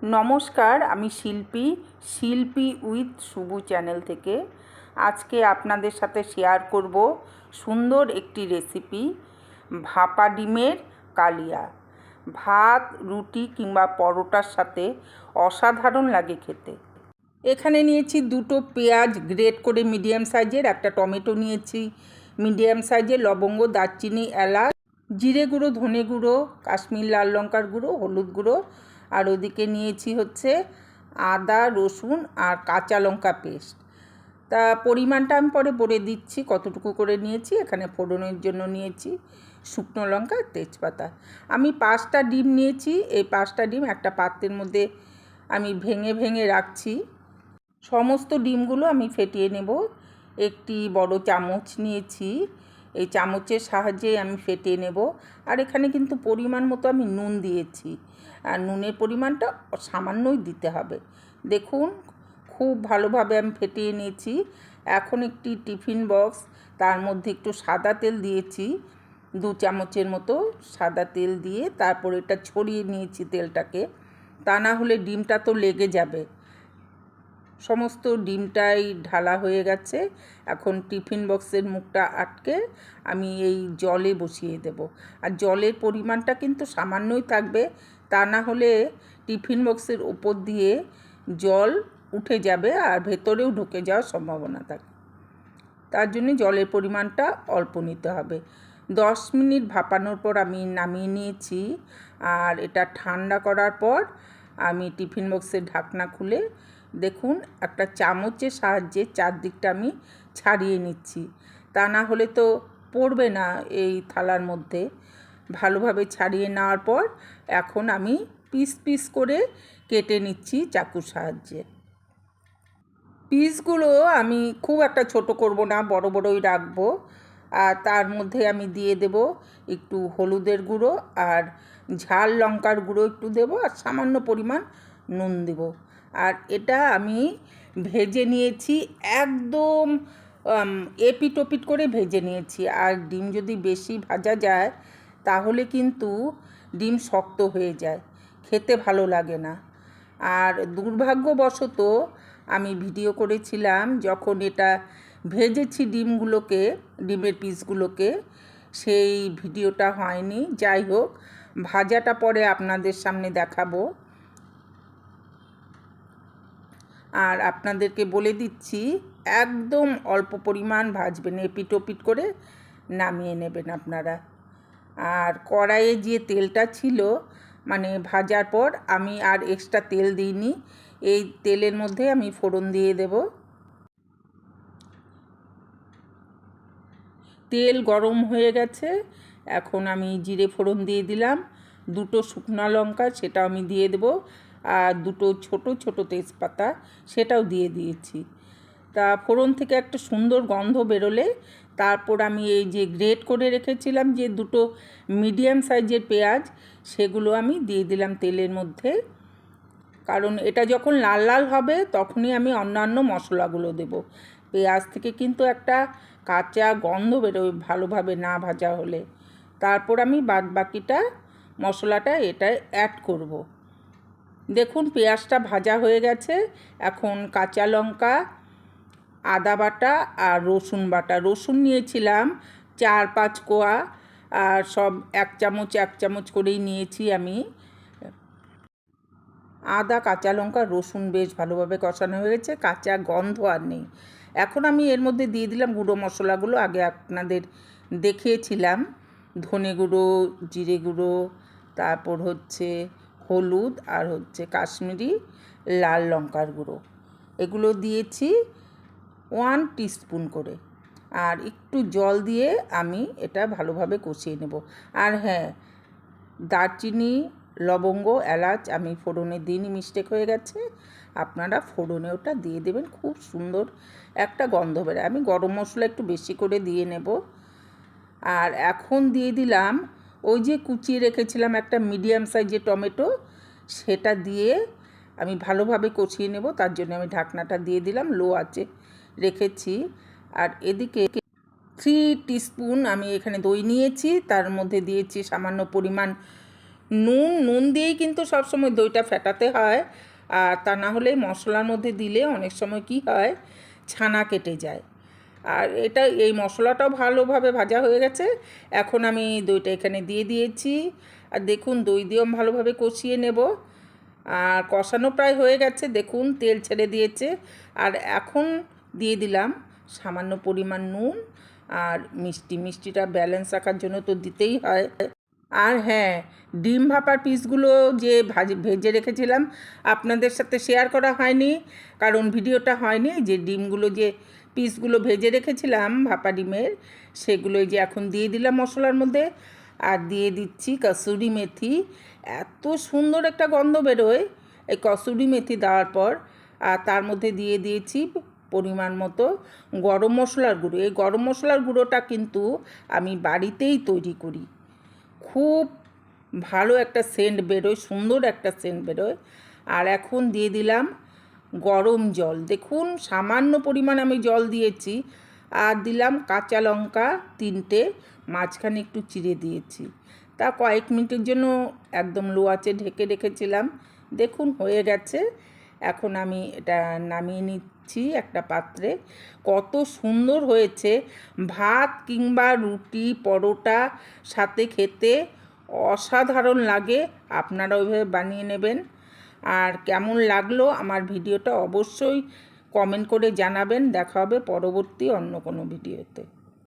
নমস্কার, আমি শিল্পী উইথ শুভু চ্যানেল থেকে আজকে আপনাদের সাথে শেয়ার করব সুন্দর একটি রেসিপি, ভাপা ডিমের কালিয়া। ভাত, রুটি কিংবা পরোটার সাথে অসাধারণ লাগে খেতে। এখানে নিয়েছি দুটো পেঁয়াজ গ্রেট করে মিডিয়াম সাইজের, একটা টমেটো নিয়েছি মিডিয়াম সাইজের, লবঙ্গ, দারচিনি, এলাচ, জিরে গুঁড়ো, ধনে গুঁড়ো, কাশ্মীর লাল লঙ্কার গুঁড়ো, হলুদ গুঁড়ো, আর ওদিকে নিয়েছি হচ্ছে আদা, রসুন আর কাঁচা লঙ্কা পেস্ট। তা পরিমাণটা আমি পরে বলে দিচ্ছি কতটুকু করে নিয়েছি। এখানে ফোড়নের জন্য নিয়েছি শুকনো লঙ্কা, তেজপাতা। আমি 5টা ডিম নিয়েছি। এই 5টা ডিম একটা পাত্রের মধ্যে আমি ভেঙে ভেঙে রাখছি। সমস্ত ডিমগুলো আমি ফেটিয়ে নেব। একটি বড় চামচ নিয়েছি, এই চামচের সাহায্যে আমি ফেটিয়ে নেব। আর এখানে কিন্তু পরিমাণ মতো আমি নুন দিয়েছি, আর নুনের পরিমাণটা সামান্যই দিতে হবে। দেখুন খুব ভালোভাবে আমি ফেটিয়ে নিয়েছি। এখন একটি টিফিন বক্স, তার মধ্যে একটু সাদা তেল দিয়েছি, 2 চামচের মতো সাদা তেল দিয়ে তারপর এটা ছড়িয়ে নিয়েছি তেলটাকে, তা না হলে ডিমটা তো লেগে যাবে। সমস্ত ডিমটাই ঢালা হয়ে গেছে। এখন টিফিন বক্সের মুখটা আটকে আমি এই জলে বসিয়ে দেব। আর জলের পরিমাণটা কিন্তু সামান্যই থাকবে, তা না হলে টিফিন বক্সের উপর দিয়ে জল উঠে যাবে আর ভেতরেও ঢুকে যাওয়ার সম্ভাবনা থাকে। তার জন্য জলের পরিমাণটা অল্প নিতে হবে। 10 মিনিট ভাপানোর পর আমি নামিয়ে নিয়েছি। আর এটা ঠান্ডা করার পর আমি টিফিন বক্সের ঢাকনা খুলে দেখুন একটা চামচের সাহায্যে চারদিকটা আমি ছাড়িয়ে নিচ্ছি, তা না হলে তো পড়বে না এই থালার মধ্যে। ভালোভাবে ছাড়িয়ে নেওয়ার পর এখন আমি পিস পিস করে কেটে নিচ্ছি চাকুর সাহায্যে। পিসগুলো আমি খুব একটা ছোট করব না, বড় বড়ই রাখবো। আর তার মধ্যে আমি দিয়ে দেব একটু হলুদের গুঁড়ো আর ঝাল লঙ্কার গুঁড়ো একটু দেব, আর সামান্য পরিমাণ নুন দেব। আর এটা আমি ভেজে নিয়েছি, একদম এপিট ওপিট করে ভেজে নিয়েছি। আর ডিম যদি বেশি ভাজা যায় তাহলে কিন্তু ডিম শক্ত হয়ে যায়, খেতে ভালো লাগে না। আর দুর্ভাগ্যবশত আমি ভিডিও করেছিলাম যখন এটা ভেজেছি ডিমের পিসগুলোকে, সেই ভিডিওটা হয়নি। যাই হোক, ভাজাটা পরে আপনাদের সামনে দেখাবো। আর আপনাদেরকে বলে দিচ্ছি একদম অল্প পরিমাণ ভাজবেন, এপিট ওপিট করে নামিয়ে নেবেন আপনারা। আর কড়াইয়ে যে তেলটা ছিল, মানে ভাজার পর আমি আর এক্সট্রা তেল দিইনি, এই তেলের মধ্যে আমি ফোড়ন দিয়ে দেব। তেল গরম হয়ে গেছে, এখন আমি জিরে ফোড়ন দিয়ে দিলাম, 2টো শুকনো লঙ্কা সেটাও আমি দিয়ে দেব, আর 2টো ছোট ছোট তেজপাতা সেটাও দিয়ে দিয়েছি। তা ফোড়ন থেকে একটা সুন্দর গন্ধ বেরোলে তারপর আমি এই যে গ্রেট করে রেখেছিলাম যে 2টো মিডিয়াম সাইজের পেঁয়াজ, সেগুলো আমি দিয়ে দিলাম তেলের মধ্যে। কারণ এটা যখন লাল লাল হবে তখনই আমি অন্যান্য মশলাগুলো দেব। পেঁয়াজ থেকে কিন্তু একটা কাঁচা গন্ধ বেরোয় ভালোভাবে না ভাজা হলে। তারপর আমি বাকিটা মশলাটা এটায় অ্যাড করব। দেখুন পেঁয়াজটা ভাজা হয়ে গেছে। এখন কাঁচা লঙ্কা, আদা বাটা আর রসুন বাটা, রসুন নিয়েছিলাম 4-5 কোয়া, আর সব 1 চামচ করেই নিয়েছি আমি। আদা, কাঁচা লঙ্কা, রসুন বেশ ভালোভাবে কষানো হয়ে গেছে, কাঁচা গন্ধ আর নেই। এখন আমি এর মধ্যে দিয়ে দিলাম গুঁড়ো মশলাগুলো, আগে আপনাদের দেখিয়েছিলাম। ধনে গুঁড়ো, জিরে গুঁড়ো, তারপর হচ্ছে হলুদ, আর হচ্ছে কাশ্মীরি লাল লঙ্কার গুঁড়ো, এগুলো দিয়েছি 1 টিস্পুন করে। আর একটু জল দিয়ে আমি এটা ভালোভাবে কষিয়ে নেব। আর হ্যাঁ, দারচিনি, লবঙ্গ, এলাচ আমি ফোড়নে দিইনি, মিস্টেক হয়ে গেছে। আপনারা ফোড়নে ওটা দিয়ে দেবেন, খুব সুন্দর একটা গন্ধ বেরোয়। আমি গরম মশলা একটু বেশি করে দিয়ে নেব। আর এখন দিয়ে দিলাম ওই যে কুচিয়ে রেখেছিলাম একটা মিডিয়াম সাইজের টমেটো, সেটা দিয়ে আমি ভালোভাবে কষিয়ে নেব। তার জন্য আমি ঢাকনাটা দিয়ে দিলাম, লো আঁচে রেখেছি। আর এদিকে 3 টিস্পুন আমি এখানে দই নিয়েছি, তার মধ্যে দিয়েছি সামান্য পরিমাণ নুন দিয়েই কিন্তু সবসময় দইটা ফেটাতে হয়, আর তা না হলে মশলার মধ্যে দিলে অনেক সময় কি হয়, ছানা কেটে যায়। আর এই মশলাটাও ভালোভাবে ভাজা হয়ে গেছে। এখন আমি দইটা এখানে দিয়ে দিয়েছি, আর দেখুন দই দিয়েও ভালোভাবে কষিয়ে নেব। আর কষানো প্রায় হয়ে গেছে, দেখুন তেল ছেড়ে দিয়েছে। আর এখন দিয়ে দিলাম সামান্য পরিমাণ নুন আর মিষ্টিটা ব্যালেন্স রাখার জন্য তো দিতেই হয়। আর হ্যাঁ, ডিম ভাপার পিসগুলো যে ভেজে রেখেছিলাম আপনাদের সাথে শেয়ার করা হয়নি, কারণ ভিডিওটা হয়নি। যে ডিমগুলো যে পিসগুলো ভেজে রেখেছিলাম ভাপা ডিমের, সেগুলোই যে এখন দিয়ে দিলাম মশলার মধ্যে। আর দিয়ে দিচ্ছি কসুরি মেথি। এত সুন্দর একটা গন্ধ বেরোয় এই কসুরি মেথি দেওয়ার পর। আর তার মধ্যে দিয়ে দিয়েছি পরিমাণ মতো গরম মশলার গুঁড়ো। এই গরম মশলার গুঁড়োটা কিন্তু আমি বাড়িতেই তৈরি করি। খুব ভালো একটা সেন্ট বেরোয়, সুন্দর একটা সেন্ট বেরোয়। আর এখন দিয়ে দিলাম গরম জল। দেখুন সামান্য পরিমাণ আমি জল দিয়েছি। আর দিলাম কাঁচা লঙ্কা 3টে, মাঝখানে একটু চিড়ে দিয়েছি। তা কয়েক মিনিটের জন্য একদম লো আঁচে ঢেকে রেখেছিলাম। দেখুন হয়ে গেছে। এখন আমি এটা নামিয়ে নিচ্ছি একটা পাত্রে। কত সুন্দর হয়েছে, ভাত কিংবা রুটি পরোটা সাথে খেতে অসাধারণ লাগে। আপনারা ওইভাবে বানিয়ে নেবেন। আর কেমন লাগলো আমার ভিডিওটা অবশ্যই কমেন্ট করে জানাবেন। দেখা হবে পরবর্তী অন্য কোনো ভিডিওতে।